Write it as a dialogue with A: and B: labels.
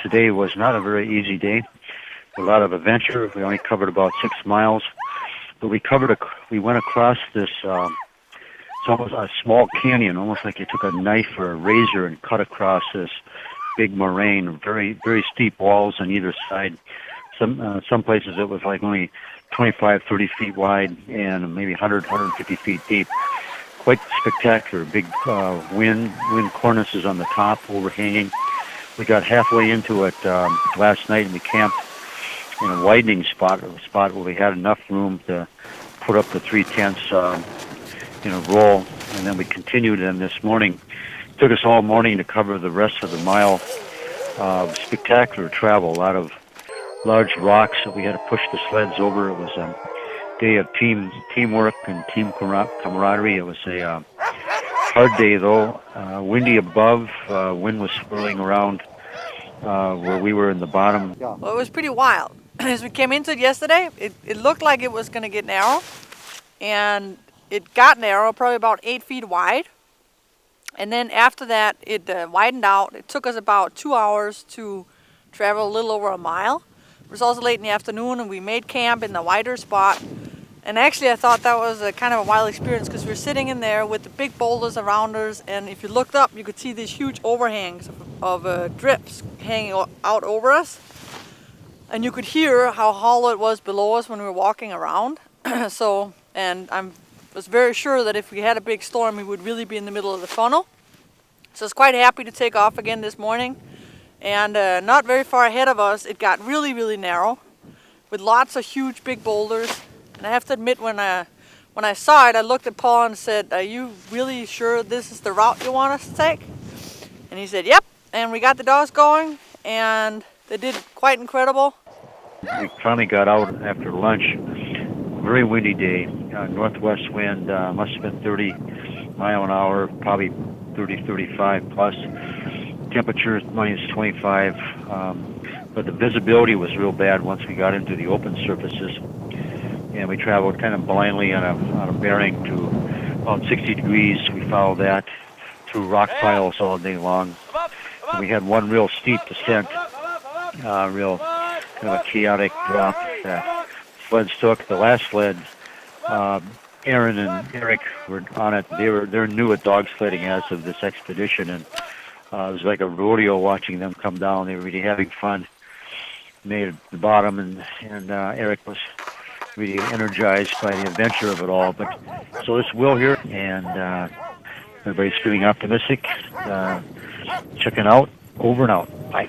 A: Today was not a very easy day. A lot of adventure. We only covered about 6 miles, but we went across this. It's almost a small canyon, almost like you took a knife or a razor and cut across this big moraine. Very, very steep walls on either side. Some places it was like only 25, 30 feet wide and maybe 100, 150 feet deep. Quite spectacular. Big wind cornices on the top, overhanging. We got halfway into it last night, and we camped in a widening spot, where we had enough room to put up the 3 tents in a row, and then we continued. And this morning, it took us all morning to cover the rest of the mile. Spectacular travel, a lot of large rocks that we had to push the sleds over. It was a day of teamwork and team camaraderie. It was a hard day, though. Windy above, wind was swirling around where we were in the bottom.
B: Well, it was pretty wild. As we came into it yesterday, it looked like it was going to get narrow, and it got narrow, probably about 8 feet wide. And then after that, it widened out. It took us about 2 hours to travel a little over a mile. It was also late in the afternoon, and we made camp in the wider spot. And actually, I thought that was a kind of a wild experience because we were sitting in there with the big boulders around us, and if you looked up, you could see these huge overhangs of drips hanging out over us. And you could hear how hollow it was below us when we were walking around. And I was very sure that if we had a big storm, we would really be in the middle of the funnel. So I was quite happy to take off again this morning. And not very far ahead of us, it got really, really narrow with lots of huge, big boulders. And I have to admit, when I saw it, I looked at Paul and said, "Are you really sure this is the route you want us to take?" And he said, "Yep." And we got the dogs going, and they did quite incredible.
A: We finally got out after lunch. Very windy day. Northwest wind, must have been 30 mile an hour, probably 30, 35 plus. Temperature minus 25, but the visibility was real bad once we got into the open surfaces, and we traveled kind of blindly on a bearing to about 60 degrees. We followed that through rock piles all day long. And we had one real steep descent, real kind of a chaotic drop that sleds took. The last sled, Aaron and Eric were on it. They're new at dog sledding as of this expedition, and it was like a rodeo watching them come down. They were really having fun. Made it to the bottom, and Eric was really energized by the adventure of it all. But so it's Will here, and everybody's feeling optimistic. Checking out. Over and out. Bye.